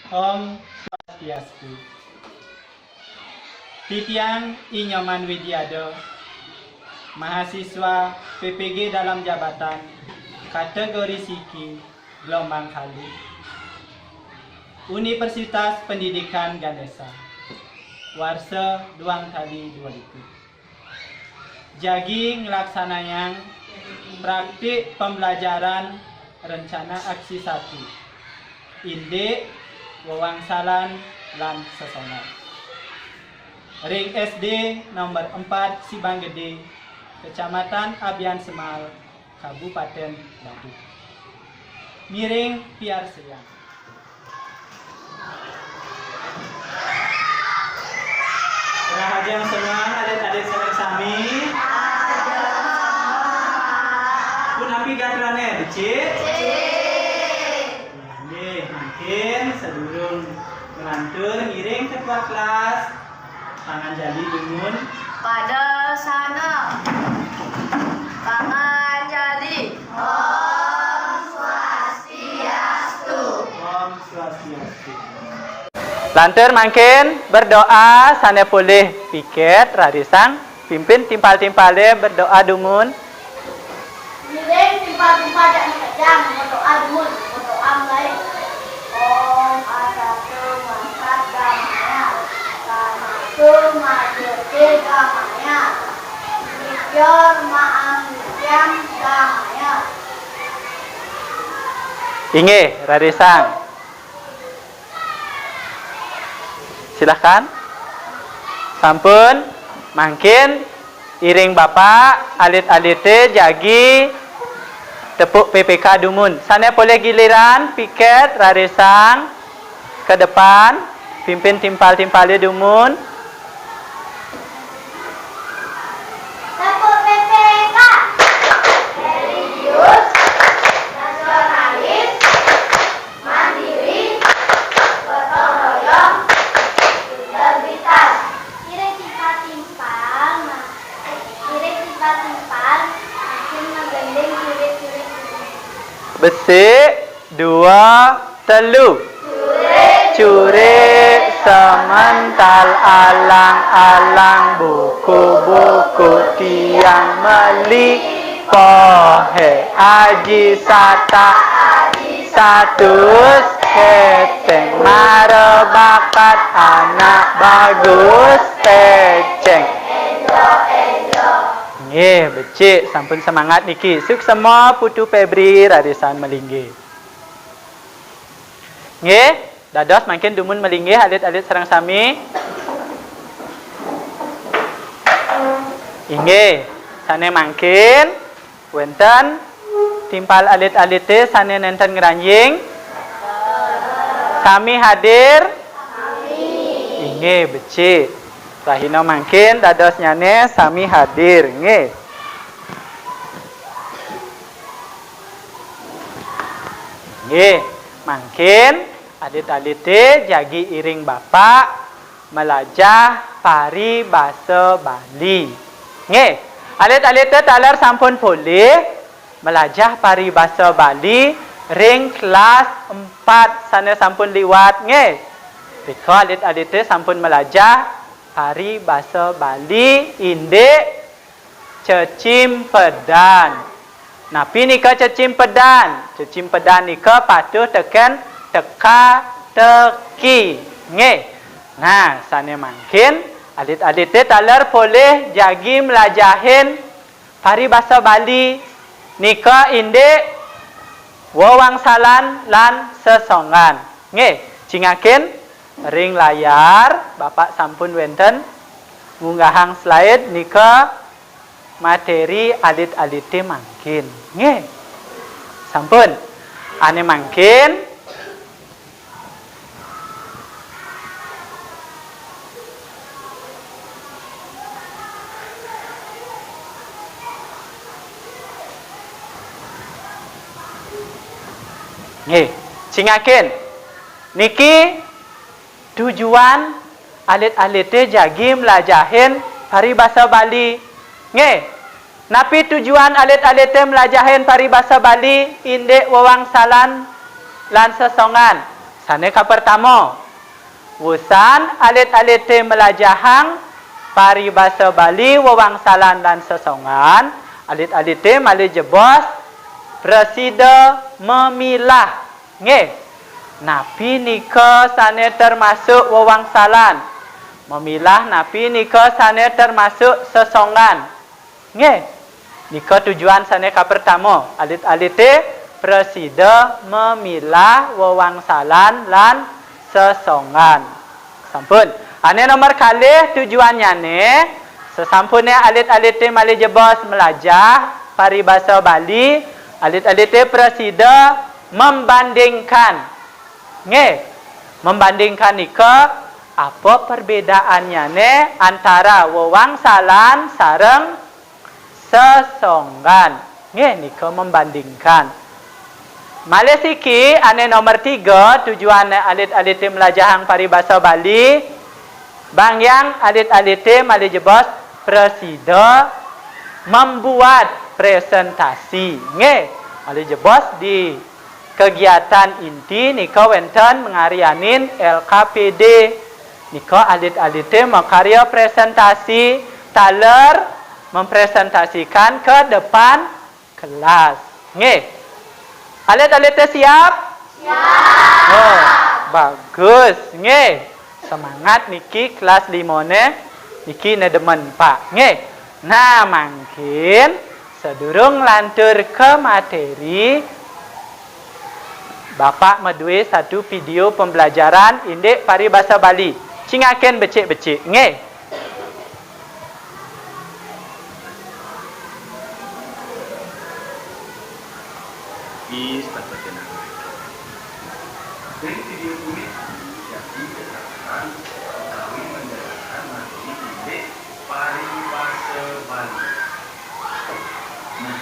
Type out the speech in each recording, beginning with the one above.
Om Swastiastu. Titiang Inyoman Widiado, mahasiswa PPG dalam jabatan, kategori Siki, gelombang kali, Universitas Pendidikan Ganesha, Warsa Duang Kali 2000. Jagi ngelaksanayang praktik pembelajaran rencana aksi 1. Indik, wawangsalan, lan sesona. Ring SD nomor 4 Sibang Gede, Kecamatan Abian Semal, Kabupaten Badung. Miring Piar Seyang. Rahajian semua adik-adik senang sami. Pun api gadrane becik. Nggih, mungkin sedurung ngelantur ngiring ketua kelas. Tangan jadi dumun. Pada sana. Tangan jadi. Om Swastiastu. Om Swastiastu. Lantur makin berdoa sana boleh piket rarisang pimpin timpal-timpale berdoa dumun. Miring timpal-timpal dan kejam berdoa dulu berdoa mulai. Om Asatu Makat Gamaya Samaku Majete Gamaya Mikyor Ma'am Mikyam Gamaya. Inge rarisang. Silahkan. Sampun makin iring bapak alit-alite jagi tepuk PPK dumun. Sana boleh giliran piket rarisang ke depan pimpin timpal-timpalnya dumun. Tepuk PPK. Religius, nasionalis, mandiri, gotong royong, integritas. Kira timpal-timpal, makin menggandeng curi-curi. Besik dua telu. Curi semental alang-alang buku-buku tiang meli pohe aji sata status keteng mare bakat anak bagus peceng. Nggih, becik sampun semangat niki. Suk semua putu Febri radisan melinggi. Nggih, dados makin dumun melinggi alit-alit sareng sami. Inggih, sane makin wonten timpal alit-alite sane nenten ngranjing. Kami hadir. Inggih, becik. Rahina makin dados nyane sami hadir nggih. Nggih, makin alit-alite jagi iring bapak melajah paribasa Bali. Nggih, alit-alite taler sampun boleh melajah paribasa Bali ring kelas 4 sana sampun liwat nggih. Bika alit-alite sampun melajah paribasa Bali indik cecimpedan. Napi nika cecimpedan. Cecimpedan nika patuh teken teka teki. Nggih. Nah, sane makin alit-alite taler boleh jagi melajahin paribasa Bali nika indik wawangsalan lan sesongan. Nggih, cingakin ring layar Bapak sampun wenten munggahang slide nika materi alit-alite mangkin. Nggih. Sampun. Ane mangkin nggih, cingakin niki tujuan alit-alite jagi melajahin paribasa Bali. Nggih. Napi tujuan alit-alite melajahin paribasa Bali indik wawangsalan lan sesongan. Saneka pertama. Wusan alit-alit melajahang paribasa Bali wewangsalan dan sesongan. Alit-alit mali jebos presida memilah. Nggih. Napi nika sane termasuk wewangsalan. Memilah napi nika sane termasuk sesongan. Nggih. Nika tujuan saneka pertama. Alit-alit presida memilah wewangsalan lan sesongan. Sampun. Ane nomor kalih tujuannya ne sesampunnya alit-alit mali jebos melajah paribasa Bali, alit-alit presida membandingkan. Nggih. Membandingkan nika apa perbedaannya ne antara wewangsalan sareng sesongan. Nggih nika membandingkan. Malesiki ane nomor 3 tujuan alit-alit melajahang paribasa Bali. Bang yang alit-alit mali jebos presida membuat presentasi. Nggih, mali jebos di kegiatan inti nika wenten mengarianin LKPD. Nika alit-alit makarya presentasi taler mempresentasikan ke depan kelas. Nggih. Alit-alit siap? Siap. Oh, bagus. Nggih. Semangat niki kelas 5 ne. Niki ne demen Pak. Nggih. Nah, mungkin sedurung lantur ke materi Bapak medue satu video pembelajaran indek paribasa Bali. Cingaken becik-becik. Nggih. Dari video ini jadi kesalahan kami menjelaskan materi indeks paribasa Bali. Nah,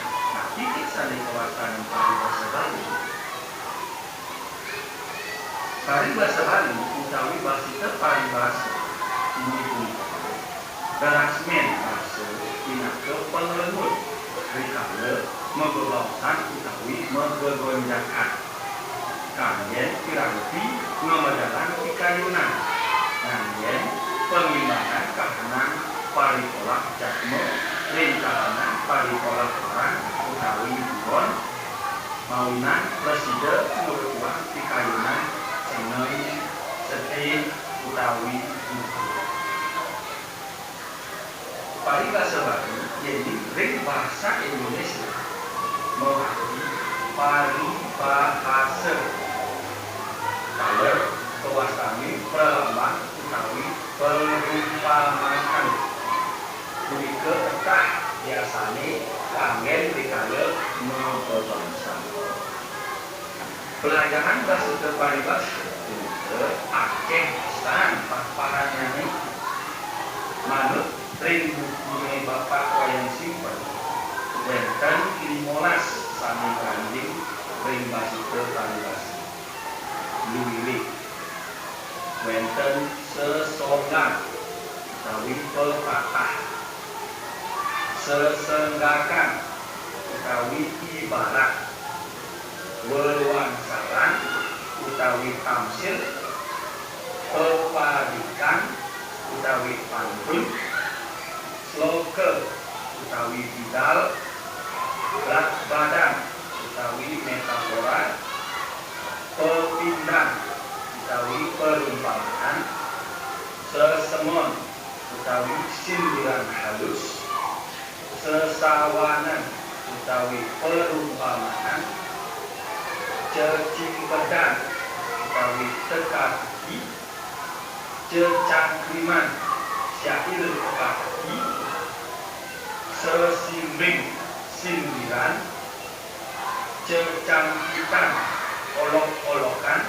titik sandi kawasan paribasa Bali. Paribasa Bali utawi bahasa paribasa ini pun berasmen bahasa tinaka pengelengut rikala membebausan utawi menggegonjakan. Kalian piranti ngamadalan pikayunan. Kalian pengimbangan kahanan paripolak jakme rinkahanan paripolak orang utawi buron mawinan presida meruang pikayunan senoi setin utawi buku. Paribasa Bali jadi ring bahasa Indonesia mewakili paribahasa. Kalau kewastani perlambang utawi perumpamaan mereka tetap biasanya kangen dikala membebangsa. Pelajaran bahasa paribasa itu akeh san paparannya ini manut ring buku Bapak wayang simpen wenten 15 sami kanding ring bahasa paribasa. Luwili wenten sesongan utawi pepatah, sesenggakan utawi ibarat, wewangsalan utawi tamsil, pepadikan utawi pantun, sloke utawi bidal, berat badan utawi metafora, pepindang utawi perumpamaan, sesemon utawi sindiran halus, sesawanan utawi perumpamaan, cecimpedan utawi teka-teki, cecangkriman syair teka-teki, sesimbing sindiran, cecangkitan olok-olokan,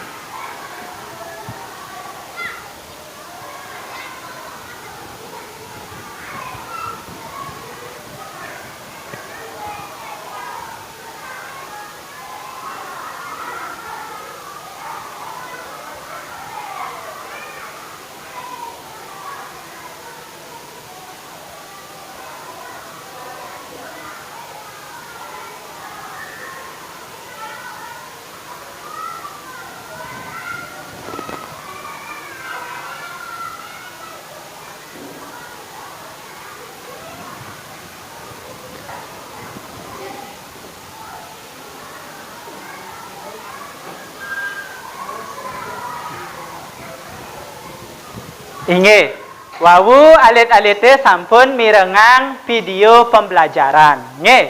Inge, wawu alit-alite sampun mirengang video pembelajaran. Nge,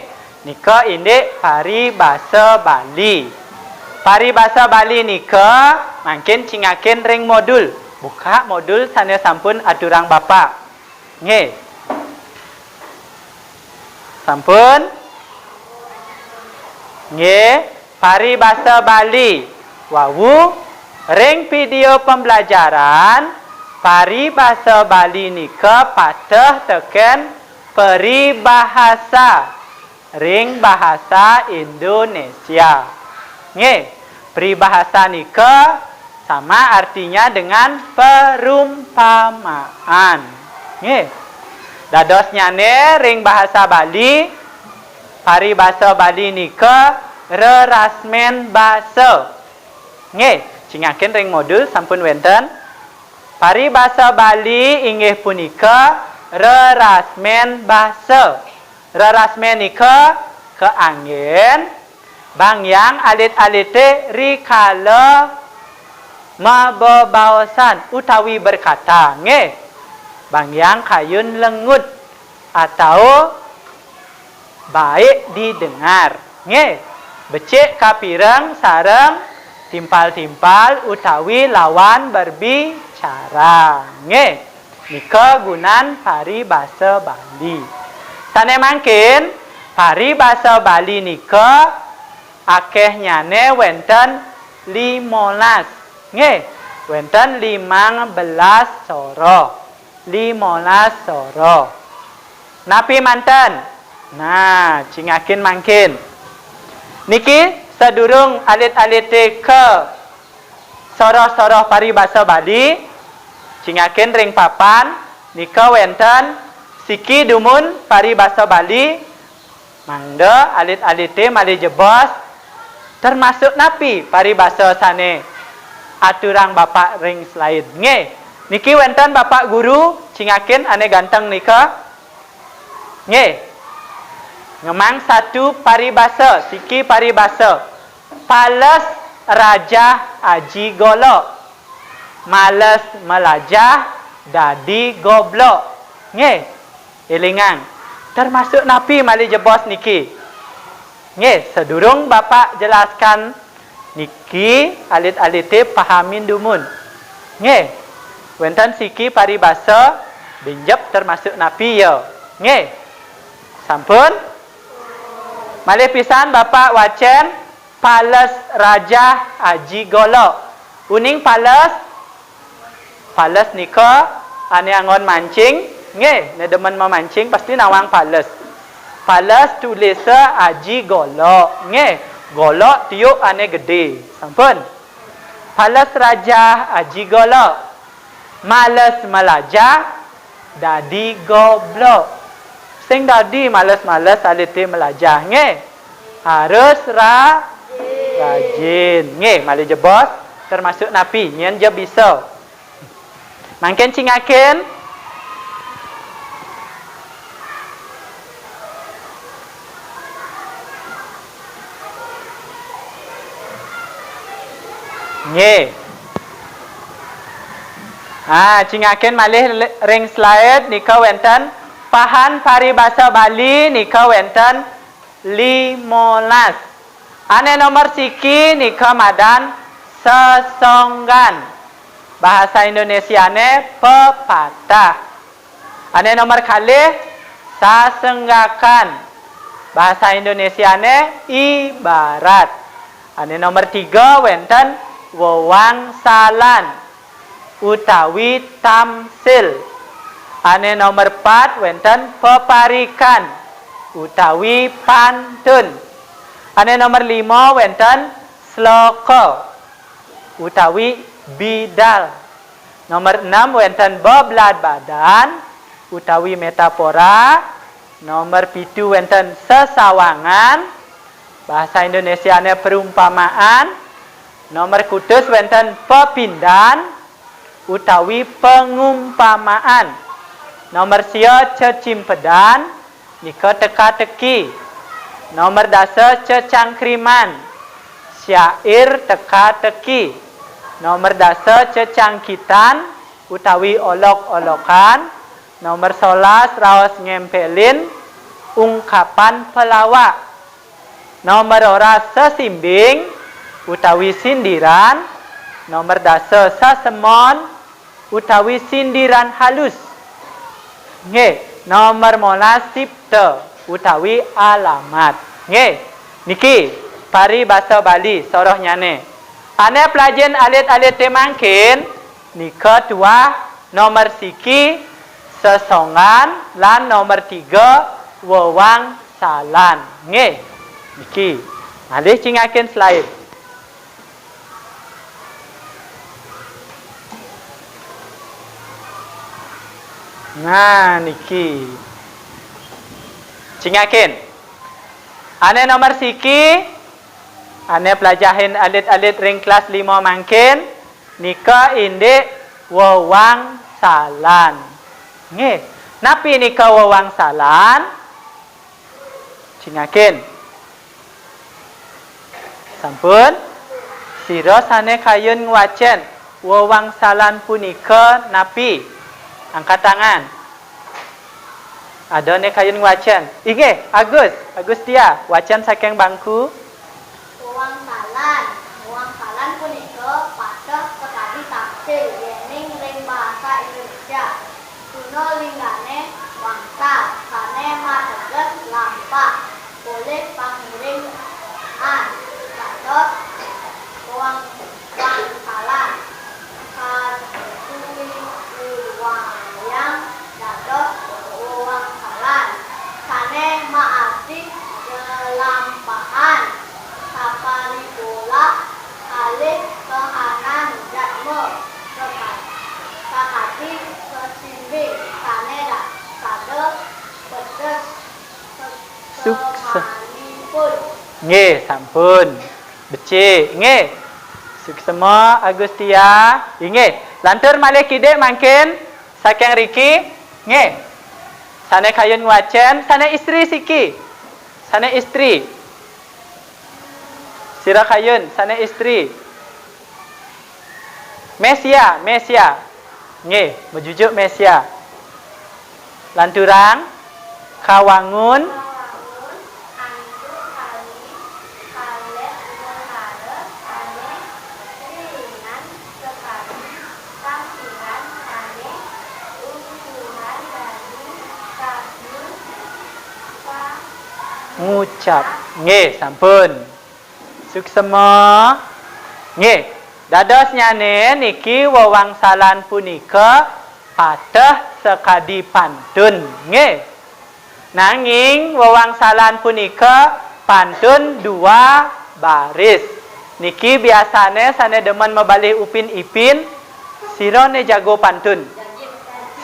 nika indik paribasa Bali. Paribasa Bali nika mungkin cingakin ring modul. Buka modul sana sampun aturang bapak. Nge. Sampun. Nge, paribasa Bali. Wawu ring video pembelajaran paribasa Bali nika patah teken peribahasa ring bahasa Indonesia. Nge, peribahasa nika sama artinya dengan perumpamaan. Nge, dados nyane ring bahasa Bali paribasa Bali nika rerasmen basa. Nge, cingakin ring modul sampun wenten. Paribasa Bali inggih punika rerasmen basa. Rerasmen nika keanggen bang yang alit-alite rikala mabebaosan utawi berkata. Nge, bang yang kayun lengut atau baik didengar. Nge, becik kapireng sareng timpal-timpal utawi lawan berbicara. Nge, nika gunan paribasa Bali. Sane mangkin paribasa Bali nika akeh nyane wenten 15. Nge, wenten 15 soro. 15 soro. Napi manten. Nah, cingakin mangkin. Niki sadurung alit-alite ke soroh-soroh paribasa Bali, cingakin ring papan, nika wenten siki dumun paribasa Bali, mangda alit-alite mali jebos, termasuk napi paribasa sane aturang bapak ring slide. Nge, niki wenten bapak guru, cingakin ane ganteng nika. Nge, ngemang satu paribasa, siki paribasa. Pales raja aji golok. Males melajah dadi goblok. Nge, elingan. Termasuk napi mali jebos niki. Nge, sedurung bapak jelaskan niki alit-alite pahamin dumun. Nge, wenten siki paribasa binjep termasuk napi ya. Nge, sampun. Malih pisan bapak wacen pales raja aji golok. Uning pales. Pales nika ane angon mancing. Nge, ne demen memancing pasti nawang pales. Pales tulisa aji golok. Nge, golok tiup ane gede. Sampun. Pales raja aji golok. Males melajah dadi goblok. Sing dadi males-males alite melajah. Nge, harus rajin. Nge, mali jebos termasuk napi nyen je bisa. Mangken cingaken nge. Cingaken malih ring slide nika wenten pahan paribasa Bali nika wenten 15. Ane nomor siki nika madan sesonggan. Bahasa Indonesiane pepatah. Ane nomor kalih sasenggakan. Bahasa Indonesiane ibarat. Ane nomor 3 wenten wewangsalan utawi tamsil. Ane nomor 4 wenten peparikan utawi pantun. Ane nomor 5 wenten sloka utawi bidal. Nomor 6 wenten beblad badan utawi metafora. Nomor 7 wenten sesawangan. Bahasa Indonesiane perumpamaan. Nomor kutus wenten pepindan utawi pengumpamaan. Nomor sia cecimpedan nika teka-teki. Nomor dasa cecangkriman syair teka-teki. Nomor dasa cecangkitan utawi olok-olokan. Nomor 11 raos ngempelin ungkapan pelawak. Nomor ora sesimbing utawi sindiran. Nomor 10 sasemon utawi sindiran halus. Nggih, nomor 11 sipta utawi alamat. Nggih, niki pari bahasa Bali soroh nyane. Ane pelajen alit-alit temangkin nika dua nomor siki sesongan lan nomor 3 wewang salan. Nggih, niki. Alih cingakin slide. Nah, niki. Cingakin. Ane nomor siki, ane pelajahin alit-alit ring kelas 5 mangkin, nika indik wewang salan. Nggih. Napi nika wewang salan? Cingakin. Sampun. Sira sane kayun ngwacen wewang salan punika napi? Angkat tangan. Ada ne kayun wacan. Inge, Agus dia wacan saking bangku. Wewang salan punika padah sekali tafsir yening ring bahasa Indonesia. Kuno linggane wangsa, sane mateges lampah. Boleh pangiring an. Dados wewang salan. Wayang dados wewang salan sane maarti kelampahan saparipula alih kahanan jatme sakati sesimbing sane sade pedes semanipun. Nggih, sampun. Becik, nggih. Suksema Agustia. Nggih, lantur malih kidek mangkin saking riki. Nggih. Sane kayun ngwacen, sane istri siki. Sane istri. Sira kayun, sane istri. Mesia. Nggih, bejujuk Mesia. Lanturang kawangun ngucap. Nggih, sampun. Suksema. Nggih, dados nyane niki wewangsalan punika padah sekadi pantun. Nggih. Nanging wewangsalan punika pantun 2 baris. Niki biasane sane demen mebalih upin ipin. Sira ne jago pantun.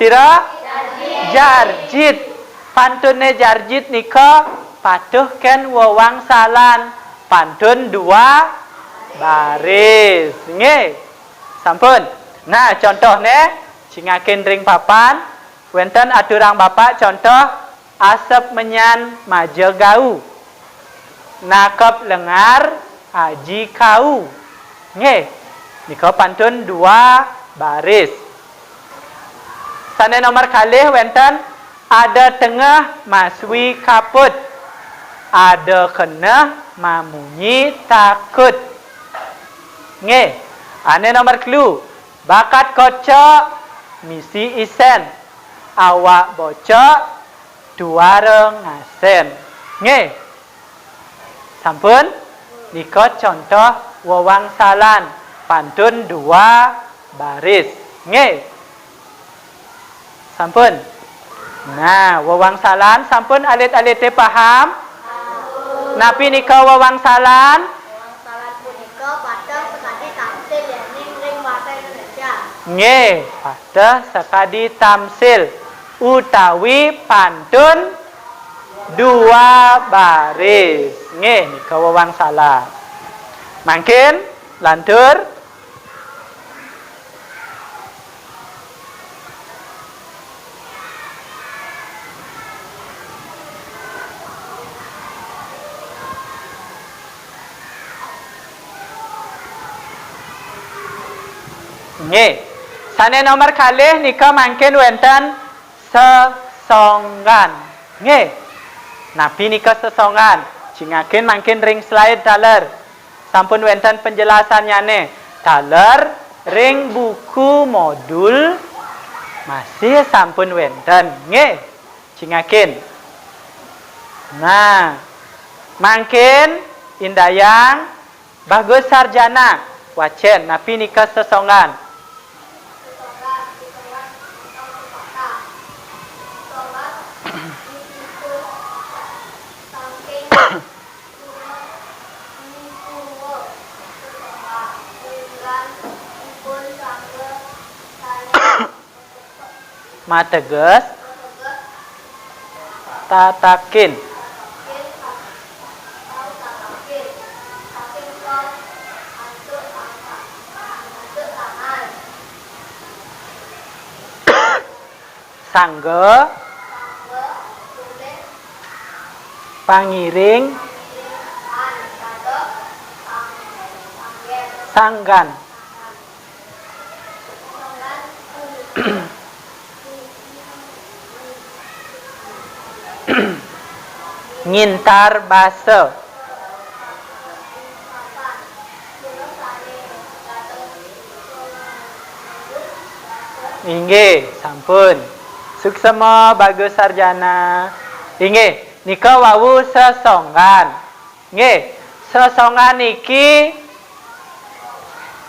Sira jarjit. Pantun ne jarjit nika paduh ken wewangsalan pantun 2 baris. Nggih. Sampun. Nah, contohnya cingakin ring papan wenten aturang bapak contoh asep menyan maje gau. Nakep lengar aji kau. Nggih. Nika pantun 2 baris. Sane nomor kalih wenten ada tengah maswi kaput. Ada kena mamunyi takut. Nggih. Ane nomor clue. Bakat kocok misi isen. Awak bocok duara ngasen. Nggih. Sampun. Nika contoh wewangsalan pantun 2 baris. Nggih. Sampun. Nah, wewangsalan sampun alit-alite paham? Napi nika wewangsalan? Wewangsalan punika padah sekadi tamsil yening ring bahasa Indonesia. Nggih, padah sekadi tamsil utawi pantun 2 baris. Nggih, nika wewangsalan. Mangkin lantur. Nggih. Sane nomor kalih nika mangkin wonten sesongan. Nggih. Nabi nika sesongan. Jingaken mangkin ring slide daler. Sampun wonten penjelasannya. Daler ring buku modul masih sampun wonten. Nggih. Jingaken. Nah, mangkin indayang bagus sarjana wacen napi nika sesongan. Mateges tatakin sangge pangiring sanggan ngintar basa inggih sampun suksema bagus sarjana inggih nika wau sesongan nggih sesongan niki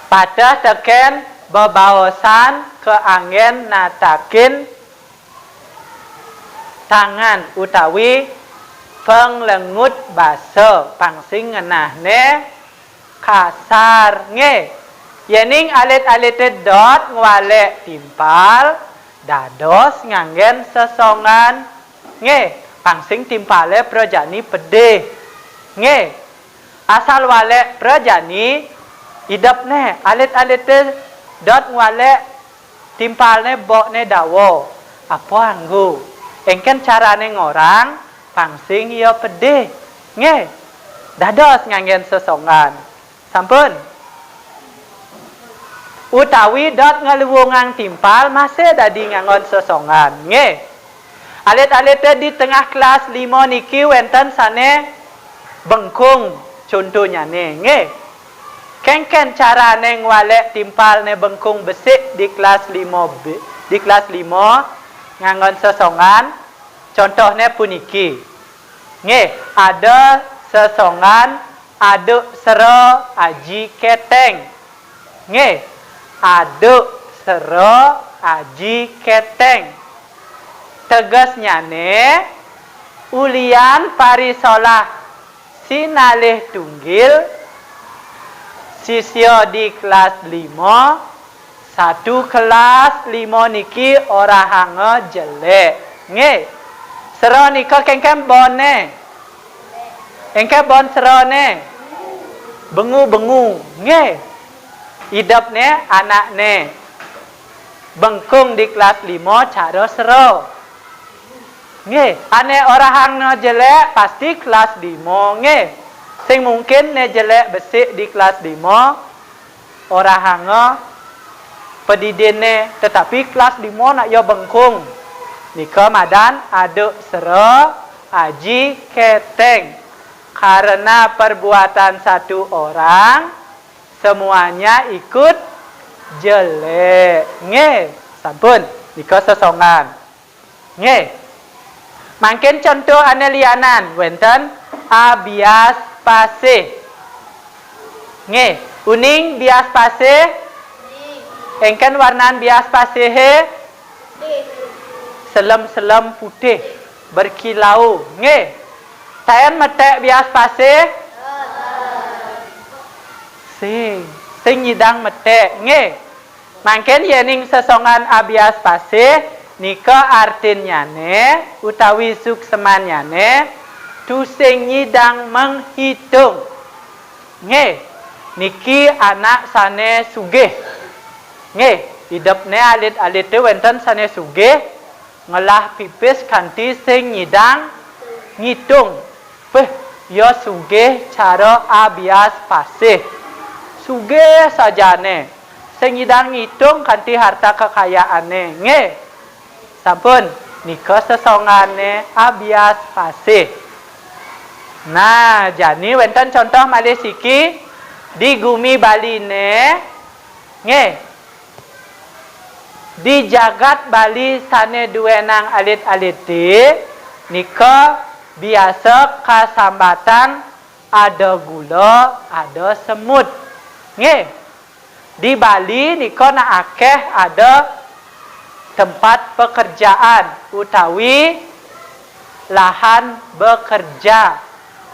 pada teken bebaosan keanggen natakin tangan utawi penglengut basa pangsing ngenahne kasar nggih yening alit-alit dot ngwalek timpal dados nganggen sesongan nggih pangsing timpale prajani pedih nggih asal walek prajani idepne alit-alit dot ngwalek timpalne bokne dawa apa anggo engken carane ngorang pangsing ya pedih nggih dados nganggen sesongan sampun utawi dot ngeluwungang timpal masih dadi ngangon sesongan nggih alit-alit di tengah kelas 5 niki wonten sane bengkung contohnya nggih kengken carane ngwalek timpal ne bengkung besik di kelas 5B di kelas 5 ngangon sesongan contohnya puniki nggih ada sesongan aduk sero aji keteng nggih aduk sero aji keteng tegasnya ne ulian parisolah sinalih tunggil sisyo di kelas 5 satu kelas 5 niki ora hange jelek nggih sero nika kengkem bone engke bon serone bengu-bengu nggih idapne anakne bengkung di kelas 5 cara sero nggih ane orang jelek pasti kelas 5 nggih sing mungkin ne jelek besik di kelas 5 orang hanga pedidine tetapi kelas 5 nak yo bengkung nika madan aduk sero aji keteng karena perbuatan satu orang semuanya ikut jelek nggih sampun nika sesongan nggih mangken contoh ane lianan wonten abias pasih nggih uning bias pasih engken warnan bias pasih selem-selem putih berkilau nggih tayan metek bias pasih sing nyidang metek nggih mangken yening sesongan abias pasih nika artinya ne utawi suksemannya ne tu sing nyidang menghitung nggih niki anak sane sugih nggih hidupne alit-alit wonten sane sugih ngelah pipis kanthi sing nyidang ngitung beh ya sugih cara abias pasih sugih sajane sing ngidang ngitung kanthi harta kekayaane. Nggih. Sampun nika sesongane abias fasih. Nah, jani wonten contoh malih siki di Gumi Baline. Nggih. Di jagat Bali sane duwenang alit-aliti nika biasa kasambatan ada gula, ada semut. Nggih. Di Bali nika na akeh ada tempat pekerjaan utawi lahan bekerja.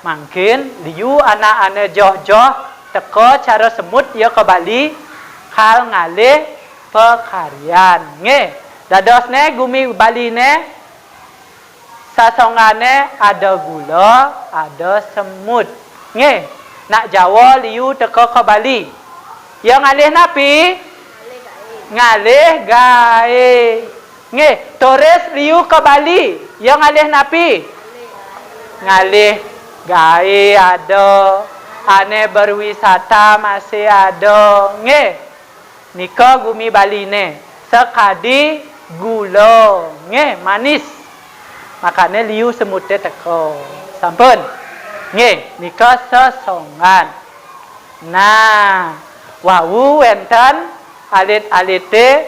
Mungkin liu anak-anak joh-joh teko cara semut ya ke Bali hal ngalih pekaryan. Nggih. Dadosne Gumi Bali ne sasongane ada gula, ada semut. Nggih. Nak Jawa liu teko ke Bali. Yang ngalih napi? Ngalih gae. Nggih, turis liu ke Bali. Yang ngalih napi? Ngalih gae ada. Ane berwisata masih ada. Nggih. Nika Gumi Bali ne. Sekadi gula. Nggih, manis. Makanya liu semute teko. Sampun. Nggih, nika sesongan. Nah, wau wenten alit-alite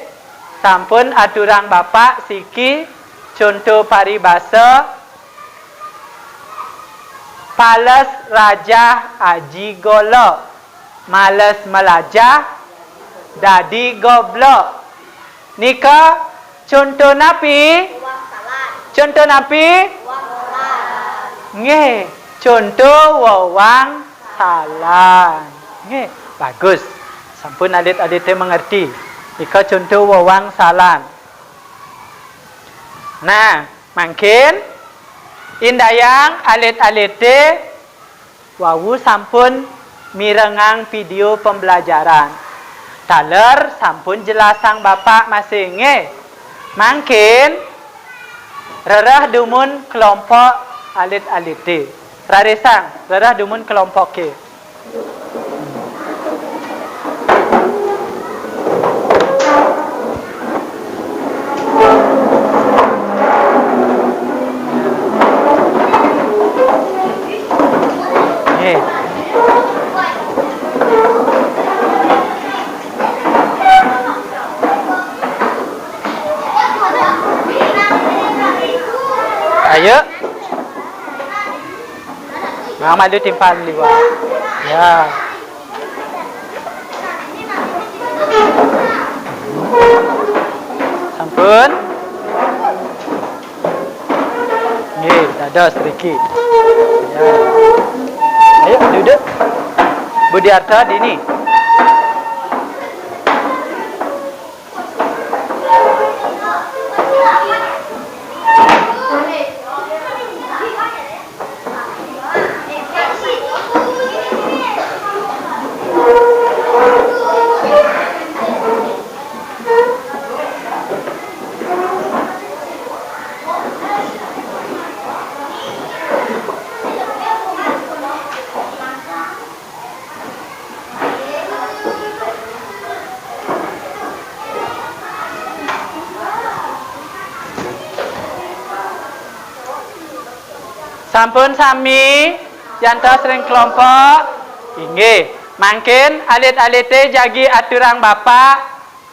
sampun aturang bapak siki contoh paribasa pales raja aji golo males melajah dadi goblok. Nika contoh napi? Contoh napi? Nggih, contoh wawang salah. Nggih, bagus. Sampun alit-alite mengerti. Ika contoh wawang salan. Nah, mungkin indayang alit-alite wawu sampun mirengang video pembelajaran. Taler sampun jelasang bapak masing. Mungkin rerah dumun kelompok alit-alite. Raresang, rerah dumun kelompok ke. Ayo. Nah, maju timpan liwa. Ya. Sampun. Nggih, dados sedikit. Ya. Ayo duduk. Budiarta dini. Sampun sami jantos ring kelompok. Inggih, mungkin alit-alite jagi aturang bapak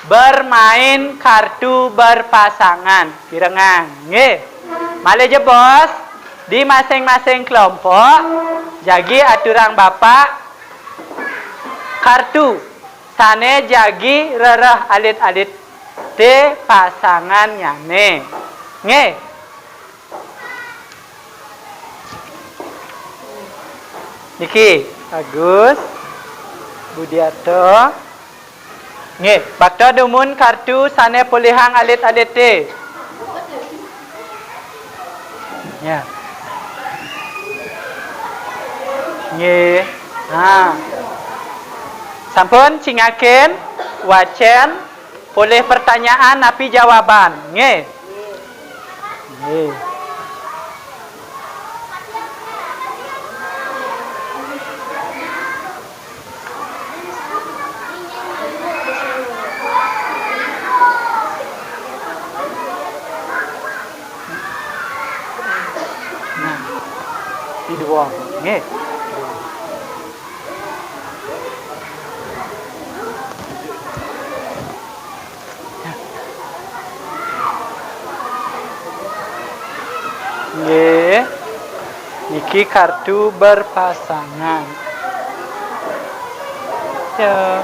bermain kartu berpasangan. Pirengang. Nggih. Malih je bos di masing-masing kelompok jagi aturang bapak kartu. Sane jagi rereh alit-alit te pasangan nyane. Nggih. Niki, bagus. Budiarto. Nggih, bakda dumun kartu sane pulihang alit-alit te. Ya. Nggih. Ha. Sampun cingaken wacen pulih pertanyaan napi jawaban. Nggih. Nggih. Di dua. Nggih. Nggih. Niki kartu berpasangan. Ya.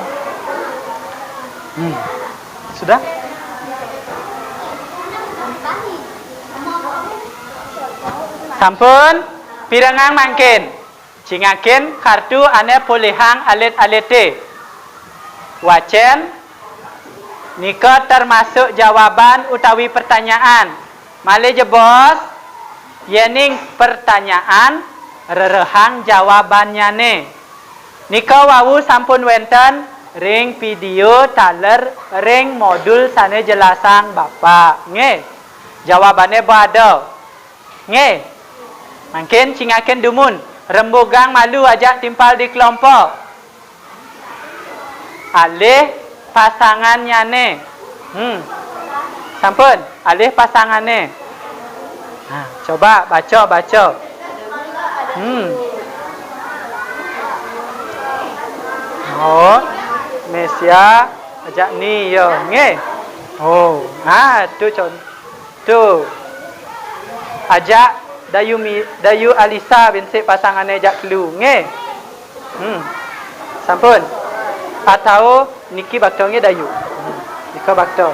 Sudah? Sampun pirengang mangkin. Cingakin kartu ane polehang alit-alite. Wacen nika termasuk jawaban utawi pertanyaan. Male je bos, yening pertanyaan rerehang jawabannya ne. Nika wawu sampun wenten ring video taler ring modul sane jelasang Bapak. Nggih. Jawabannya bada. Nggih. Mungkin cingaken dumun rembugang malu ajak timpal di kelompok. Alih pasangannya ne. Sampun, alih pasangannya. Nah, coba baca. Oh, Mesia ajak ni yo, nggih. Oh, tu contoh. Ajak Dayu Alisa bintik pasangannya ajak kelu, nggih. Sampun. Atau niki baktongnya Dayu. Nika bakto.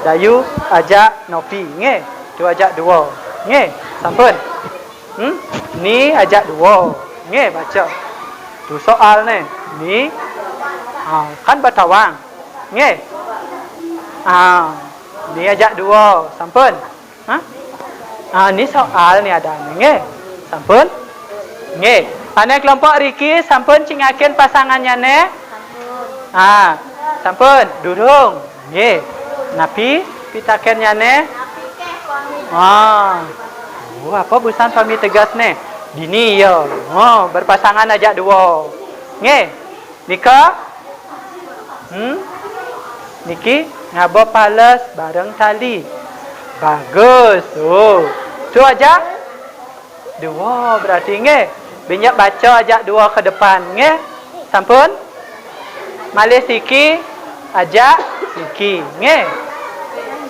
Dayu ajak Nopi, nggih. Tu ajak dua. Nggih, sampun. Ni ajak dua. Nggih, baca. Tu soal ni. Ni kan bertawang. Nggih. Ni ajak dua. Sampun. Ni soal ni ada nggih. Sampun. Nggih. Ane kelompok Riki sampun cingakin pasangannya ne? Sampun. Durung. Nggih. Napi pitakennya ne? Apa busan suami tegas ne? Dini yo. Berpasangan ajak dua. Nggih. Nika? Niki ngabo pales bareng tali. Bagus. Tu ajak dua berarti nggih. Binyak baca ajak dua ke depan nggih. Sampun? Malih Siki ajak Siki nggih.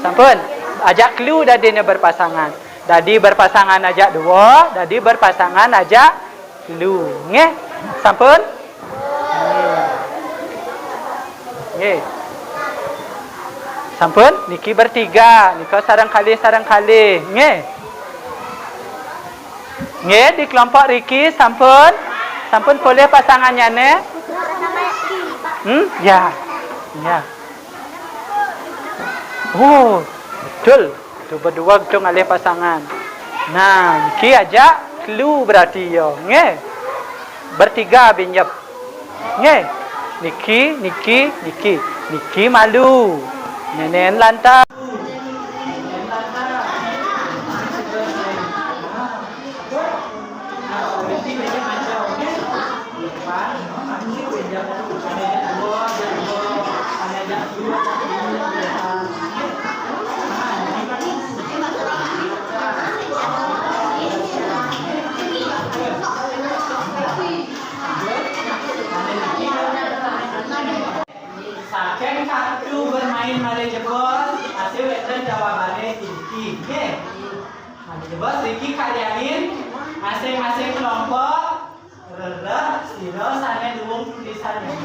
Sampun? Ajak kelu dadine berpasangan. Dadi berpasangan ajak dua, dadi berpasangan ajak kelu nggih. Sampun? Nggih. Sampun? Niki bertiga. Nika sarang kali. Nggih. Nggih, di kelompok Riki sampun? Sampun boleh pasangannya ne? Ya. Oh, betul. Tu berdua betul alih pasangan. Nah, niki ajak kelu berarti yo. Nggih. Bertiga binjap. Nggih. Niki malu. Nenen lantar. Saking kartu bermain mari jebol, hasil weten jawabannya tinggi. Oke. Mari jebol Riki kalianin masing-masing kelompok reda siro sane duung tulisannya.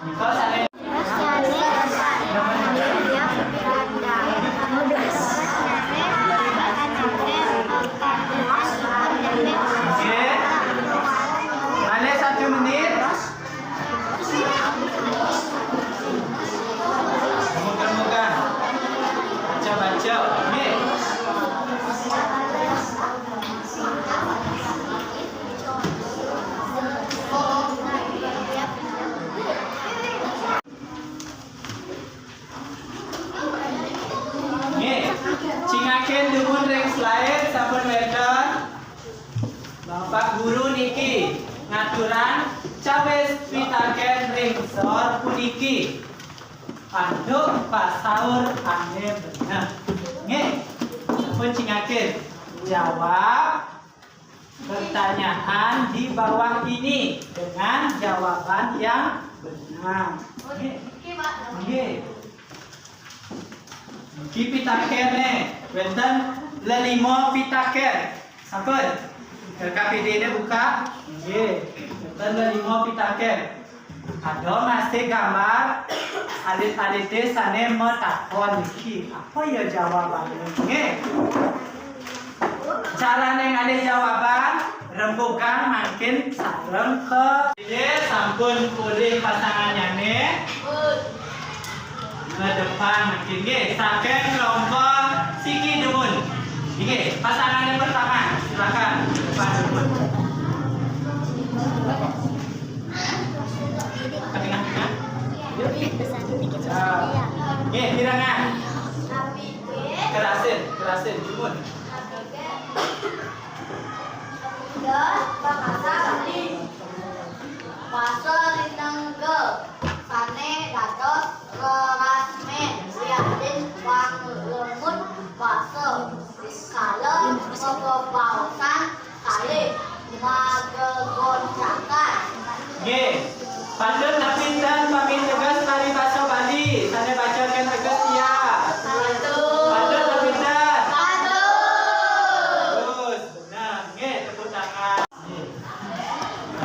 Niko sane Mane 1 menit. Baca. Nggih. Cingaken dumun ring slide sampun wenten. Bapak guru niki ngaturan cawes pitaken ring sor puniki. Anduk pasaur ane bener. Nggih. Sampun cingaken. Jawab pertanyaan di bawah ini dengan jawaban yang benar. Oke. Ki pitaken ne, wenten lelimo pitaken. Sampun. LKPD ne buka. Oke. Wenten lelimo pitaken. Ada masih gambar alit-alit sane metakon ki. Apa ya jawabannya? Oke. Cara neng ada jawaban rembukan makin sareng ke dia sampun pulih pasangannya nih ke depan makin ge saking kelompok siki dumun ini pasangan yang pertama silakan depan dumun ke tengah-tengah oke kirangan kerasin dumun bahasa Bali Paso lintang ke sane dados rerasmen siadin wang lemut paso kalau pepausan kali magegoncakan Oke, pandel napinten pamit tegas mari bahasa Bali sane bacakan tegas ya pandel napinten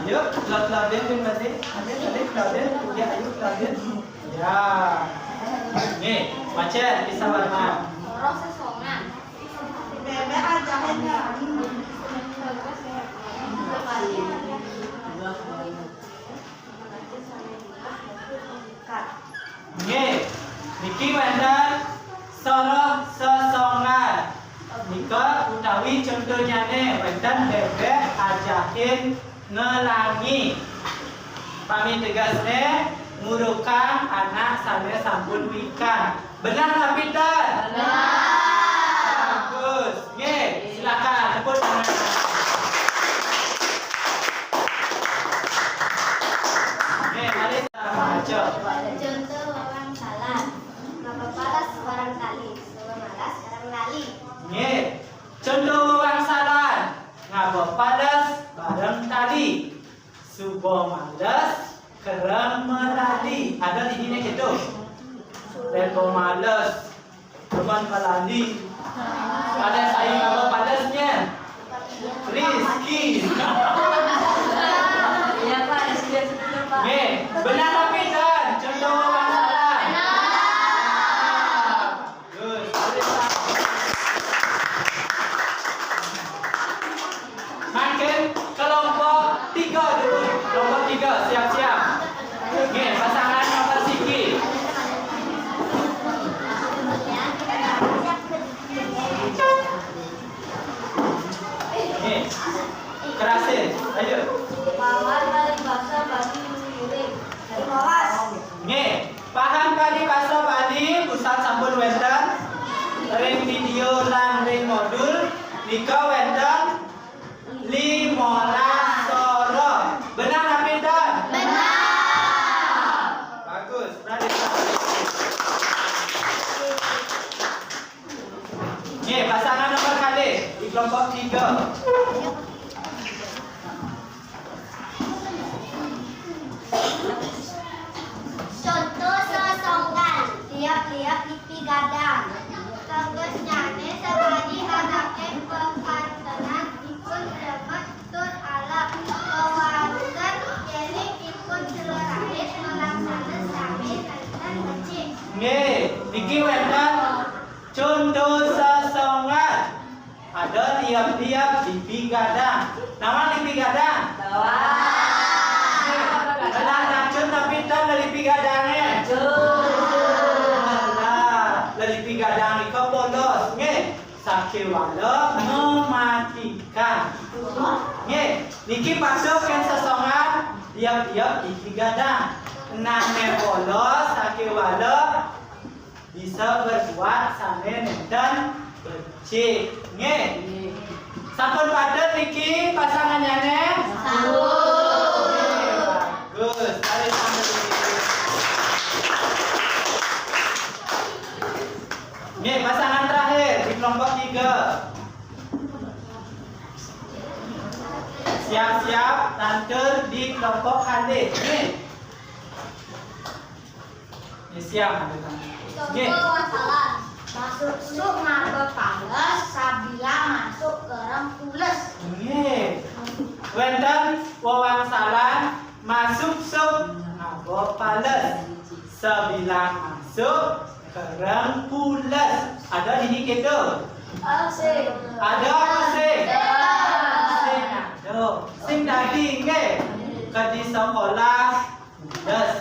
ayo, Claudin pun tadi. Ada Claudin, ya ayo Claudin. Ya. Nih, baca kisah warna. proses songan Bebe ajarannya. Nih, niki wonten soroh sesongan. Nika utawi contohnya nih wonten bebek ajakin ngelangi pamit tegasnya ngurukan anak sampai sampun wikan benar nggak Peter? Benar bagus nge silakan tepuk tangan nge mari kita baca contoh orang salah ngapa balas barangkali sebelum malas barangkali nge contoh orang salah ngapa padas bareng tadi subuh males kerem meradi ada di sini gitu lepo males teman peladi pada saya ngapa padasnya Rizky Iya Pak, sudah Pak. Nih, benar tapi kan contoh orang salah good makin kelompok 3 dulu kelompok 3 siap-siap nih pasangan nomor Siki nih kerasin ayo Paham dari bahasa Bali murid dari malas nih paham kali bahasa Bali pusat sampun wenten ring video lan ring modul nika wenten 15 soro. Benar apa tidak? Benar. Bagus. Berani. Nih, pasangan nomor kali di kelompok 3. contoh sesongkan tiap-tiap pipi gadang tegas nyane sabadi anake pekantenan ikut dapat tur alam kewarukan jadi ikut seluruhnya melaksana sami dan kecil Nih, niki wenten contoh sesongan. Ada tiap-tiap pipi gadang. Nama pipi gadang? Ada racun tapi tak dari pipi gadangnya. Dari pipi gadang nika polos. Nggih, sakewala mematikan. Nggih, niki pasuk kan sesongan tiap-tiap pipi gadang. Nane polos sakewala bisa berbuat sampai nenten becik. Nggih. Sampun padet niki pasangannya ne? Bagus. Mari sambil Nih, pasangan terakhir di kelompok 3. Siap-siap nanti di kelompok Khalid. Nggih. Siap nanti. Nggih. Contoh wasalan. Masuk marga pales, sabila masuk ke rempules. Nggih. Wonten wewangsalan masuk marga pales. Sebilang masuk ke rempules. Ada di kita. Asik. Ada apa sih? Sing ada. Sing tadi nggih. Di sekolah des.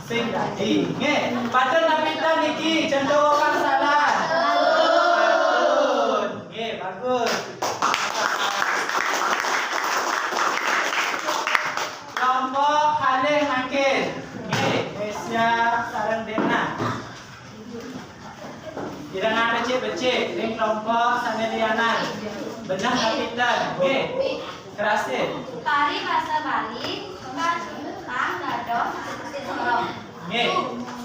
Sing tadi nggih. Padahal napita niki contoh orang salah. Bagus. Nggih, bagus. Kelompok Khalid makin. Nggih, Asia sareng Dena. Jangan becik-becik, ini kelompok samelianan. Benar kapitan, oke? Kerasin. Tari bahasa Bali, tentang gadong seperti sorong. Oke.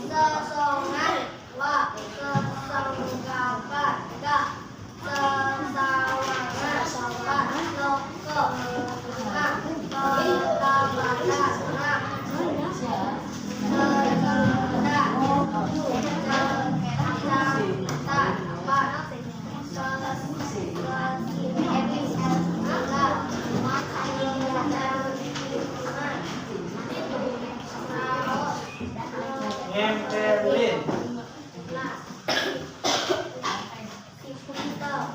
Sesongan, wa, sesonggapan, ga, sesawangan, sopan, loko, ngam, ketabata, ngam, Ngempelin.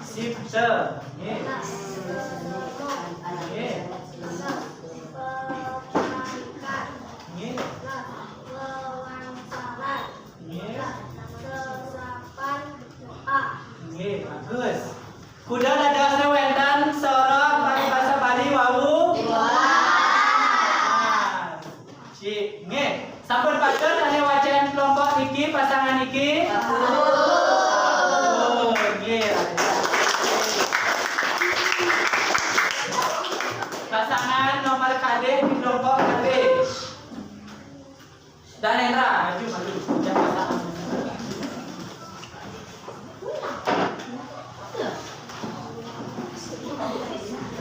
Sipse. Nggih. Nggih. Nggih. Nggih, bagus. Kuda ada sewendan sorong bahasa Bali wau. Cik, nggih. Sampun paten ane wajan kelompok niki pasangan niki. Oh, nggih. Pasangan nomor KD di kelompok KD. Dan Hendra, maju. Jangan pasangan.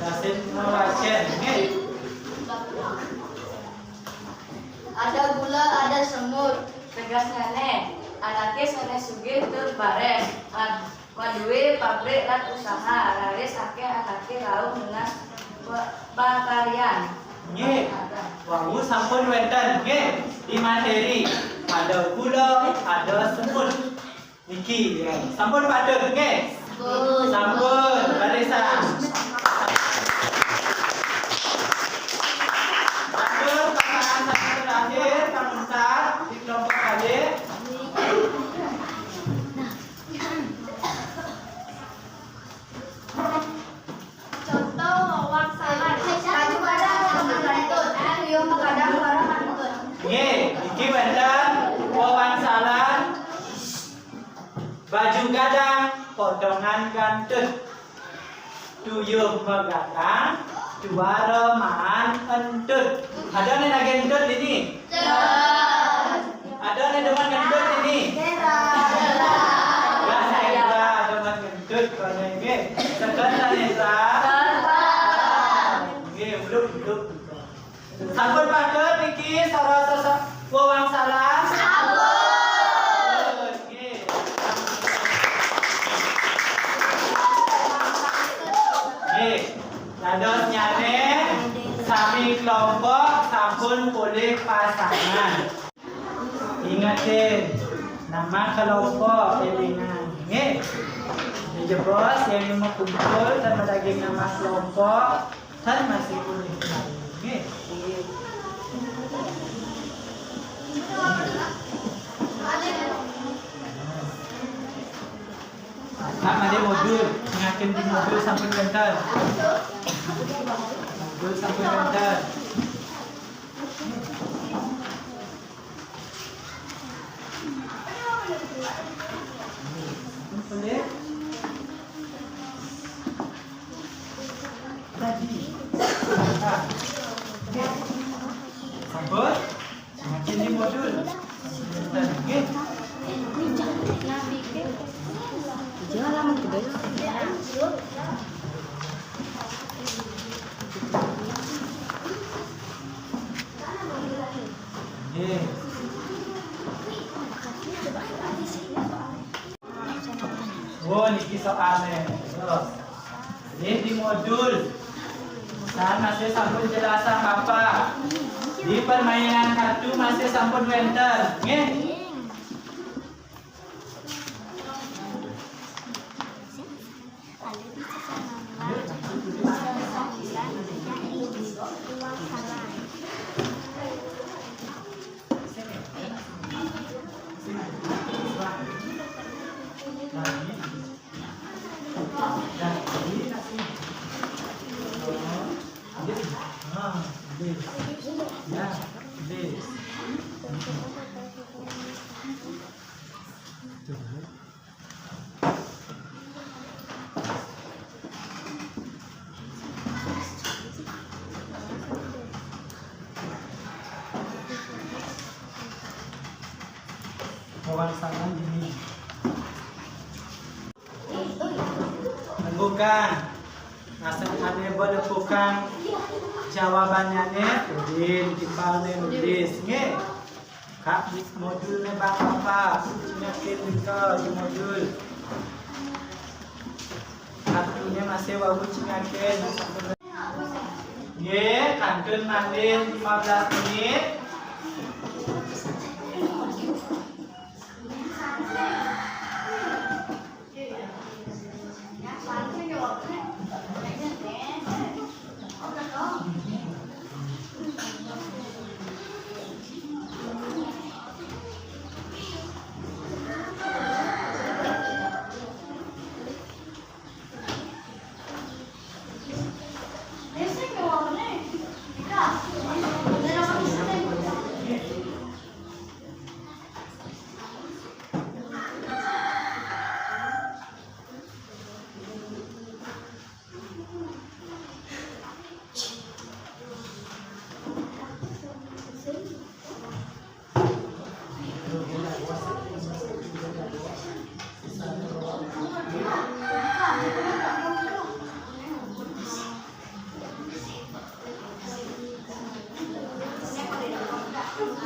Rasin wajan, nggih. Ada gula, ada semut, tegas nenek. Anaknya sana sugih tur bareng. Maduwe pabrik lan usaha. Laris akeh anaknya raung dengan pakarian. Nggih. Wau sampun wonten nggih di materi. Ada gula, ada semut. Niki ya. Sampun padha nggih. Sampun barisan. Sampun pasangan satu terakhir kamu start di kelompok KD. Contoh waksalan. Kaju kadang mengantun, riung kadang barang mantun. Nggih, iki wonten wawansalan baju gadang potongan gantut. Tuyuh megatang, juara maan entut. Ada nih lagi entut ini? Ada nih dewan entut ini? Ya saya dewan entut kalau ini. Sekarang Nesa. Nggih, belum. Sampun padha niki sarasa wawansalan. Sampun. Nggih. Nggih. Dados nyane sami kelompok sampun boleh pasangan. Ingatin nama kelompok elingan. Nggih. Dijebos yang mau kumpul sama daging nama kelompok kan masih boleh. Nggih. Nak ada modul, ngakin di modul sampai kental. Modul sampai kental. Boleh? Tadi. Sampun? Ngakin di modul. Okey. Jangan lama soalnya. Terus. Ini di modul. Dan masih sampun jelasan Bapak. Di permainan kartu masih sampun wenter. Nggih. Kawan sana gini. Bukan. Asal ane boleh bukan jawabannya nih, udin tipalnya nulis nge. Kak di modulnya bang apa? Cinyakin juga di modul. Kartunya masih wawu cinyakin. Nge, kantun mandir 15 menit.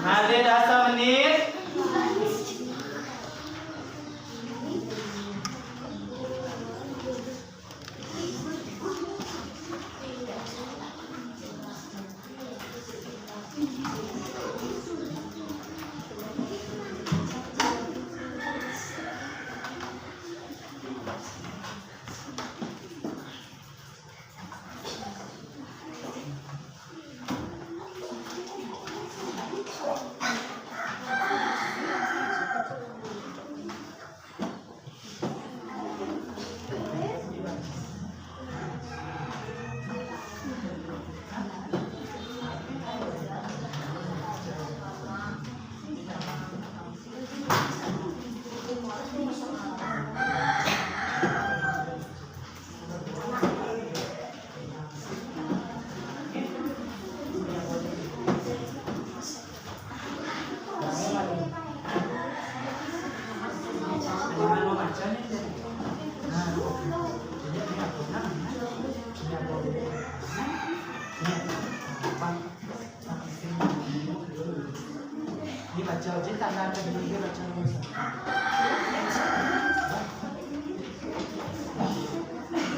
Mari 10 menit. Dibaca aja tanda ada di baca nulis.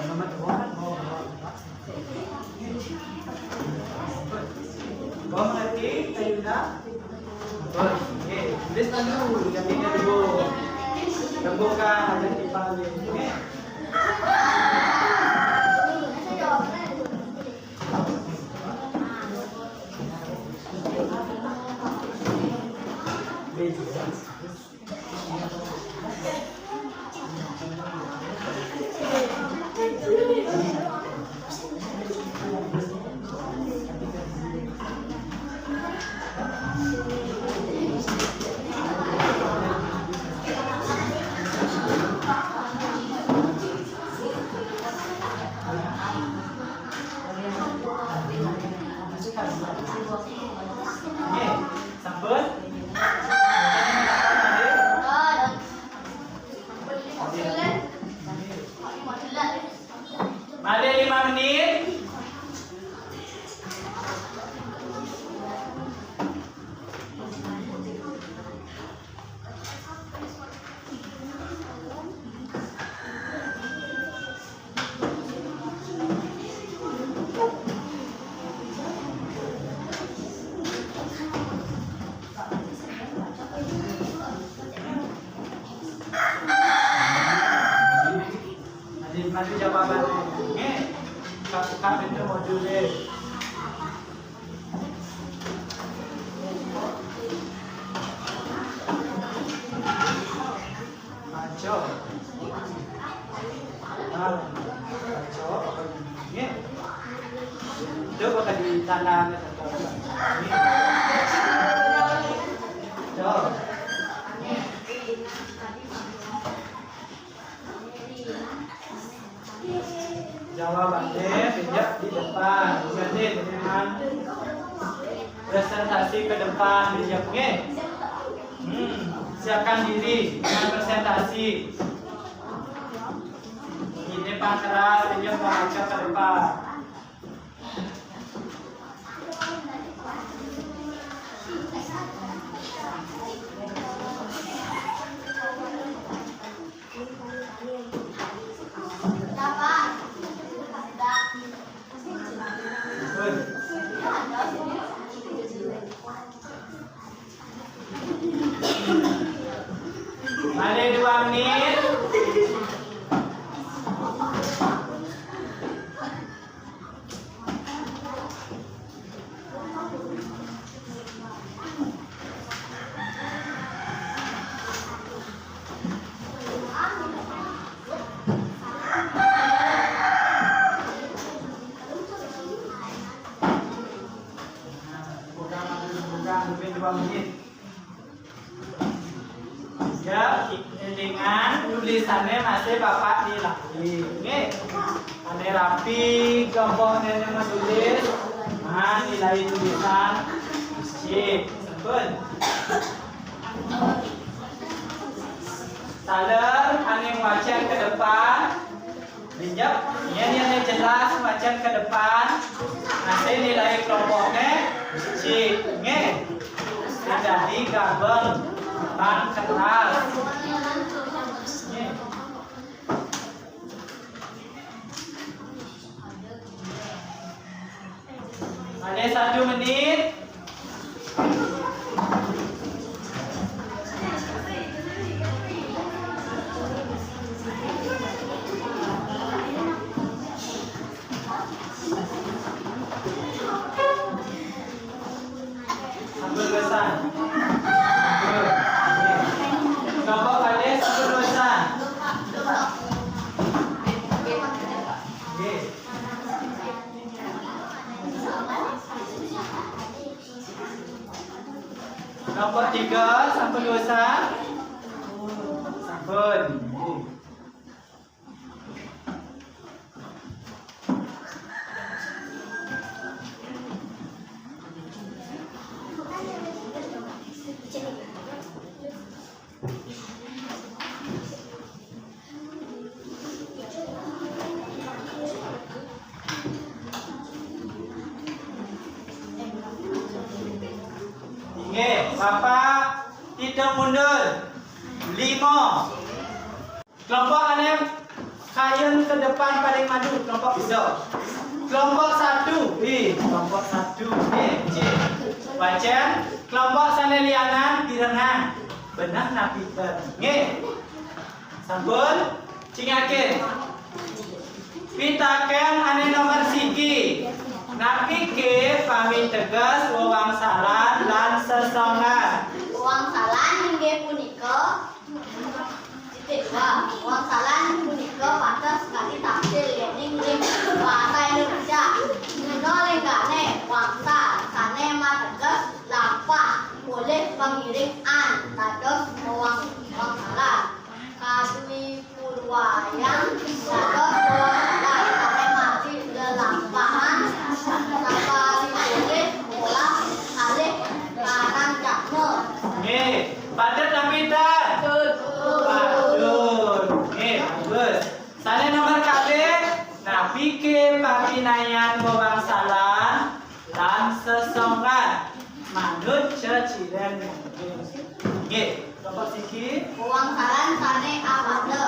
Nomor 2 kan Kau mengerti, Ayunda? Oke, tulis dulu, gantinya dulu. Rembukan, ada di paling. Oke. Itu bakal di tanah Jawab. Jawabannya pinjak di depan. Jadi dengan presentasi ke depan pinjaknya. Siapkan diri dengan presentasi. Di depan keras pinjak baca ke depan. Ada 2 menit. Bukan 2 menit. Ya, dengan tulisannya masih Bapak dilatih. Nih, ane rapi, kelompoknya menulis. Nah, nilai tulisan sip, sampun. Saler, ane wacan ke depan. Pinjak, ini ane jelas wacan ke depan. Nanti nilai kelompoknya sip. Nih, jadi gabung. Ban keras. Ada 1 menit. Sambil pesan. Kelompok kalian sambil pesan. Kelompok 3 sampai 2 sampun. Bapak hitung mundur 5. Kelompok aneh kayun ke depan paling maju. Kelompok hijau. Kelompok 1 kelompok 1 C. Baca. Kelompok sanelianan direnang. Benar nak Peter. Sampun cingakin. Pitaken aneh nomor siji. Napi ke pami tegas wewangsalan lan sesongan. Wewangsalan inggih punika wewangsalan punika patos sekali tafsir ing bahasa Indonesia. Menawa wangsal sane mateges lampah boleh pengiring an dados wewangsalan. Kadui purwayang dados wewangsalan sane mati lelampahan. Padat napitan. Padut. Bagus. Sana nomor kalih napi ke papinayan wewangsalan lan sesongan manut ceciren. Kelompok siki wewangsalan sane awade.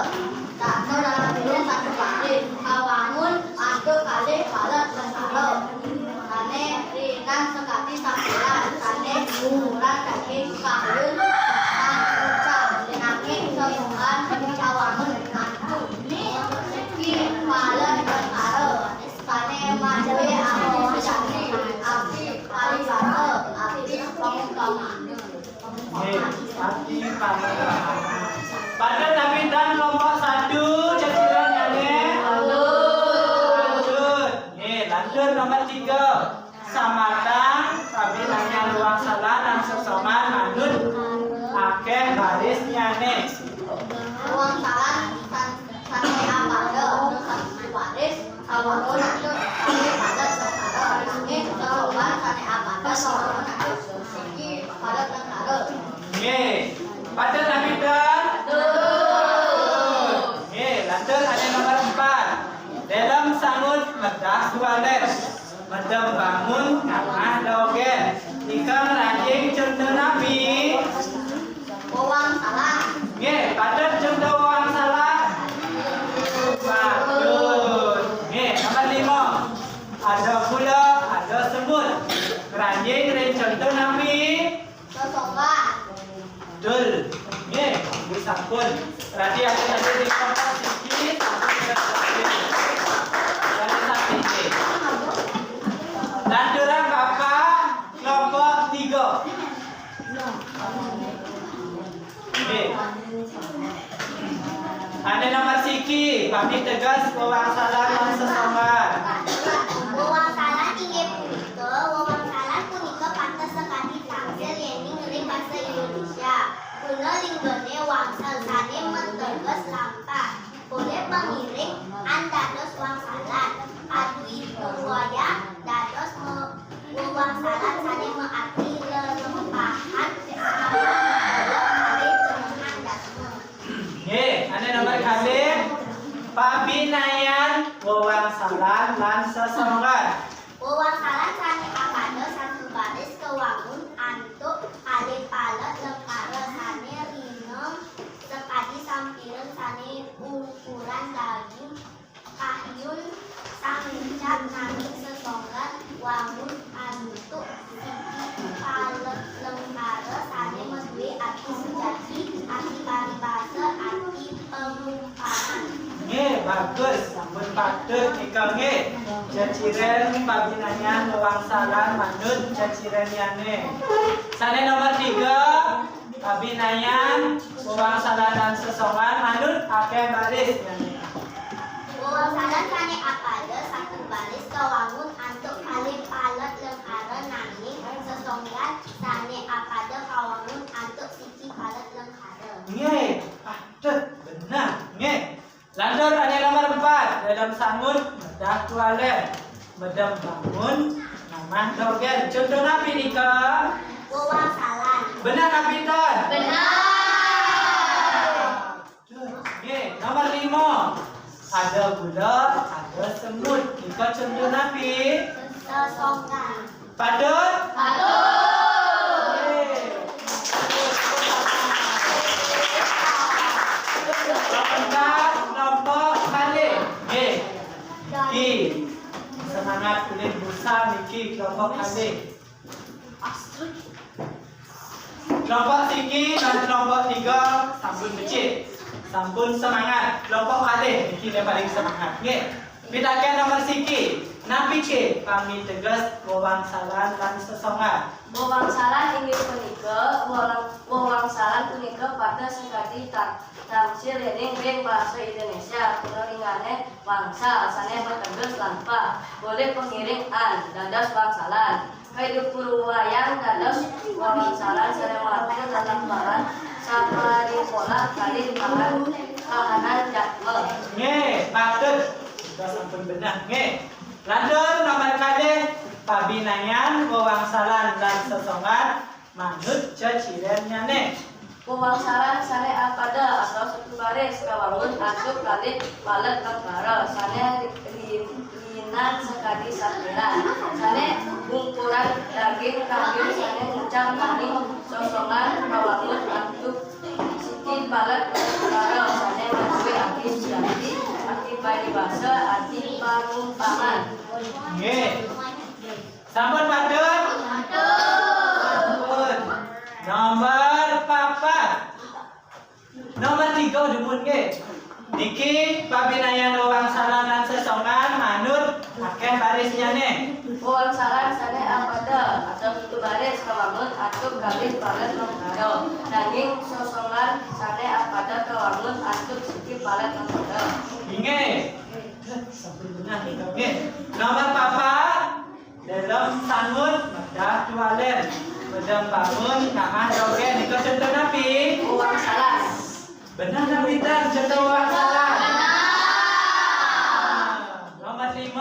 Dato dalam diri satu kali awangun ado kali balet lesaro. Sane ringan sekali sampelan sane ukuran daging kahul dan ucap denake sesongan awangun antu. Iki balet lesaro. Sane madewe amo jadi api kali balet api pengutama. Hati pada napitan kelompok 1 ceciran lanjut. Lanjut Lanjut nomor 3. Samatang pabinanya luang salah dan sesongan manut akeh baris nyane. Uang salah sampai apa ada satu baris awalnya itu sampai pada sekarang baris ini seolah sampai apa ada seorang ada segi pada tengah. Nggih. Pada nabi dan nggih, lanjut ada nomor 4. Dalam sangut medah tualet. Medem bangun ngamah dogen. Ikang rajing cendel nabi. Uang salah. Nggih, pada cendel uang salah. Bagus. Nggih, nomor 5. Ada gula, ada semut. Rajing cendel nabi. Sesongga. Betul. Nggih, disampun. Berarti ada di tempat sedikit Lanjuran Bapak kelompok 3. Oke. Ada nomor siki, kami tegas wawang salah dan sesongan. Wawang salah inggih punika, wawang salah punika pantes sekali tangsel yen ing bahasa Indonesia. Kuna linggone wangsal sane menteges lampah. Boleh pengiring andados wang salah. Adui purwaya dados wawang salah sane mearti lelempahan Nggih, ada nomor kali pabinayan wawang salah lan sesongan. Wawang salah sane apado satu baris kewangun antuk kali palet lekara sane rinem sekadi sampiren sane ukuran daging kahyun sangcat nanging sesonggan wangun antuk siki palet lekara sane meduwe arti sejati arti paribasa arti pengumpaman. Nggih, bagus. Sampun patut nika nggih. Jaciren pabinanya wawang salah manut jaciren yane. Sane nomor 3. Pabinayan wawang salah dan sesongan manut akeh baris yane. Wawang salah sane apado satu baris kewangun antuk kali palet lekara nanging sesonggan sane apado kawangun antuk siki palet lekara. Nggih, patut benar. Nggih. Lanjut ada nomor 4. Dalam sangut medah tualet. Medem bangun namah dogen. Contoh nabi nika. Wawang salah. Benar nabi ton? Benar. Oke, nomor 5. Ada gula, ada semut. Nika contoh nabi. Sesonggan. Patut? Oke. Kelompok kali. Niki. Semangat kulit busa niki kelompok kali. Kelompok siki dan kelompok 3 sampun becik. Sampun semangat. Kelompok kali niki yang paling semangat. Nggih. Pitaken nomor siki. Napike kami tegas wawang salah lan sesongan. Wawang salah inggih punika wawang salah punika pada sekali tamsil ing bahasa Indonesia penulingane wangsa sane bertegas lampah boleh pengiring an dados wangsalan hidup purwayang dados wangsalan sane melakukan dalam bahan sapari pola kali kahanan jadwal. Nggih, patut. Sudah sampun benar. Nggih. Lanjut nomor kali pabinayan wawangsalan dan sesongan manut jaciren nyane. Wawangsalan sane apada atau satu baris kawangun asuk kali palet lekara sane linan sekali sampiran sane ukuran daging kayu sane ucap kali sosongan kawangun asuk siki palet lekara sane meduwe arti sejati arti paribasa arti pengumpaman. Nggih. Sampun patut? Sampun. Nomor 4. Nomor 3 dumun nggih. Niki pabinayan wawangsalan lan sesongan manut akeh baris nyane. Wawangsalan sane apada atau satu baris kawangun atuk kali palet lekara nanging sosongan sane apada kawangun atuk siki palet lekara. Nggih. Sampun benar nggih. Nomor 4 bangun dah tualen. Bedam bangun tangan joget nika contoh napi. Uang salah. Benar napi dan contoh uang salah. Nomor 5.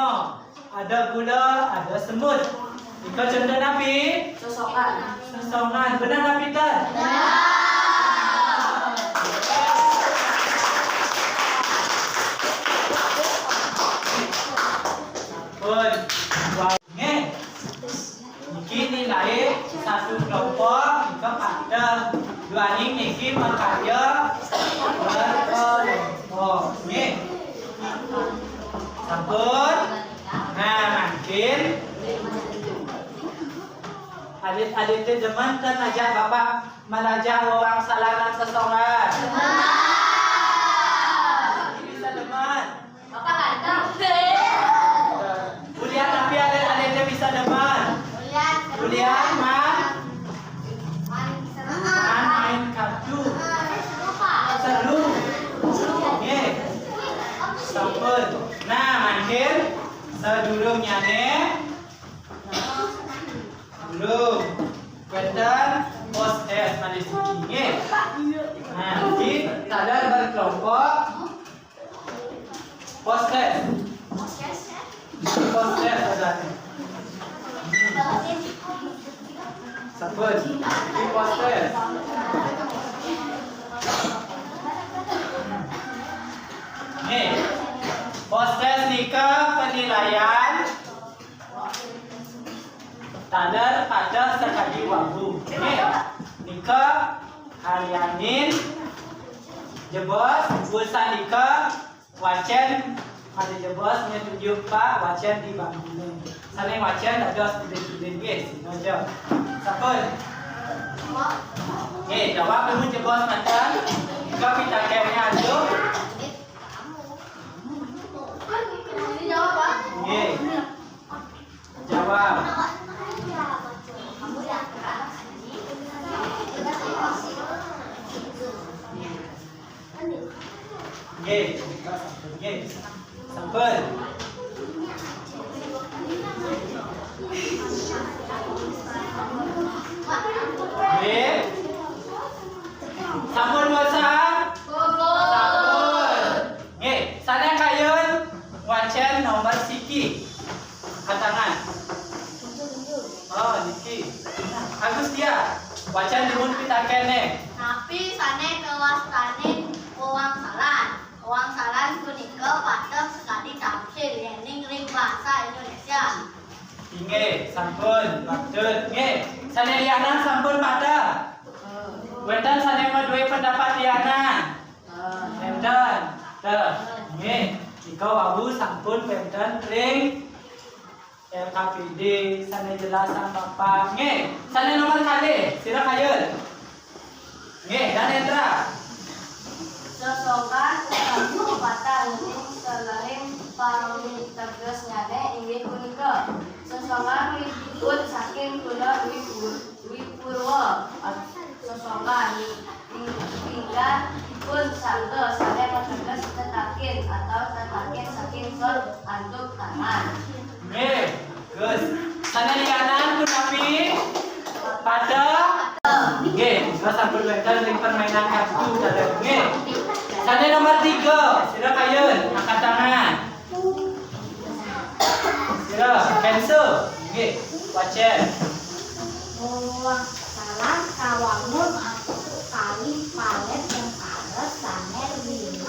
Ada gula, ada semut. Nika contoh napi. Sosokan. Sesongan. Benar napi dan? Pun wangi niki nilai satu kelompok nika pada dua niki makanya berkelompok nggih sampun. Nah makin alit-alit zaman kan ajak bapak melajah orang salaran sesongan. Bisa teman. Bapak ganteng. Kuliah tapi adik-adiknya bisa depan. Kuliah main kartu. Seru. Oke. Sampun. Nah, makin sedulungnya nih. Belum. Kemudian pos S manis ini. Nah, ini sadar berkelompok. Pos S. Pos S ada. Sampun. Ini pos S. Nih. Pos S nika penilaian standar pada sekali waktu. Nih. Nika harianin jebos pulsa nika wacen ada jebos tunjuk Pak wacen di bangkunya. Saling wacen ada student-student guys, aja. Sampun. Jawab dulu jebos mantan. Nika kita kayaknya aja. Jawab. Sampun. Sampun bosan? Sampun. Sana kayun wacen nomor siki. Katangan. Oh, niki. Agustia, wacen dimun kita kene. Napi sane kewastane uang salan. Uang salan punika patem sekali tafsir yening ring bahasa Indonesia. Inge, sampun, maksud. Nge, sana lianan sampun pada. Wetan sana dua pendapat lianan. Wenten, nge, jika wawu sampun wenten ring LKPD, sana jelasan bapak. Nge, sana nomor kali, sira kayun. Nge, dan Endra. Sosokan utawi patah ning selain parami teges nyane inggih punika sosokan wujud saking kula Dwi Purwa. Sosokan tinggal pun santo sare teges tetakin atau tetakin saking sol antuk tangan. Nge, Gus. Sana lianan pun tapi pada. Nge, kita sampun wenten ring permainan kartu dalam. Nge. Sana nomor 3, sira kayun, angkat tangan. Sira, cancel. Nge, wacen. Uang salan kawangun kali palet yang ares sane 5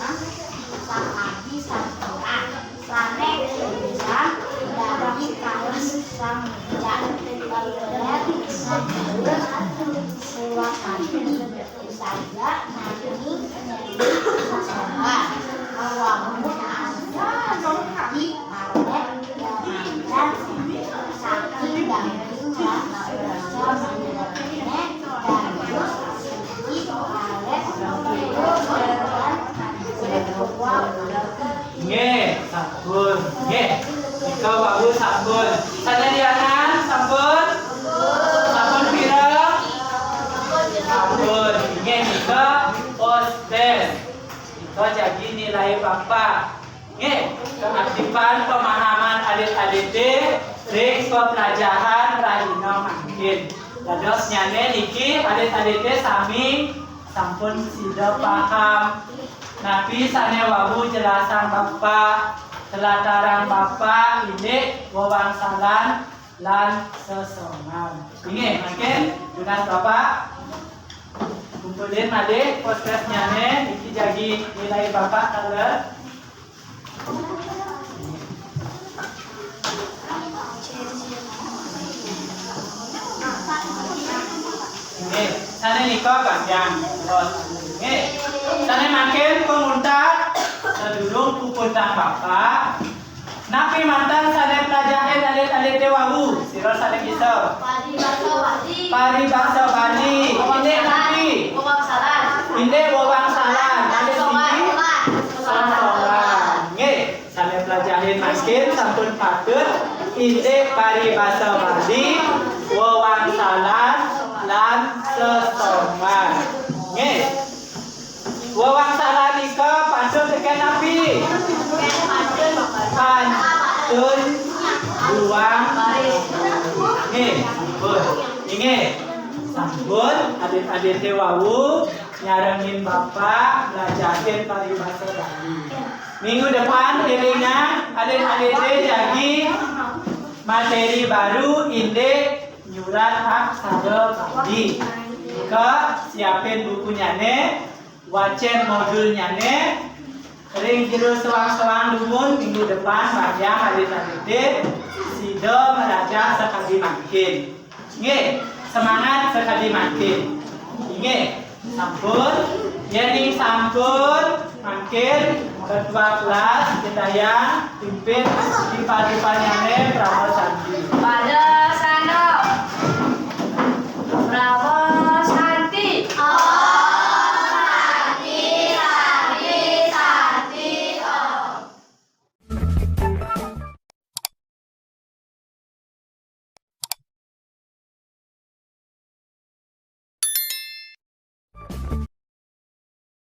sakadi sampean. Sane 9 dari kali sampean. Palet sampean sewa kali saja nanti sasaran. Kawangun ada di palet dan saking daging Nge, sampun. Nge, ika wawu sampun. Sana lianan sampun. Sampun pira. Sampun. Nge, ika postes. Ika jadi nilai bapak. Nge, keaktifan pemahaman adik-adik Ring pelajaran rahina mangkin. Dados nyane niki alit-alite sami sampun sida paham. Nabi sane wawu jelasan Bapak, telataran Bapak ini wawangsalan lan sesoman. Inge mangkin tunas Bapak kumpulin made podcast nyane niki jagi nilai Bapak kaler. Sana niko panjang terus sana makin penguntat sedulung pupuntang Bapak napi mantan sana pelajaran alit-alit dewawu siro sana kisah paribasa bali ini napi ini wawangsalan ada sini sosoran sana pelajaran makin sampun patut ini paribasa bali wawangsalan lan sesoman. Nggih. Wawangsalan nika pantun tekan napi. Pantun buang. Nggih, pun. Nggih. Sampun adik-adik wawu nyarengin Bapak belajarin paribasa Bali. Minggu depan elingan adik-adik jadi materi baru indek nyurat aksara Bali. Ke siapin bukunya nih, wacen modulnya nih. Ring jero sewang-sewang dumun minggu depan bayang adik-adik sida belajar sekali makin. Nggih, semangat sekali makin. Nggih, sampun. Jadi sampun makin ketua kelas kita yang pimpin di pagi-paginya nih Pramono Sandi.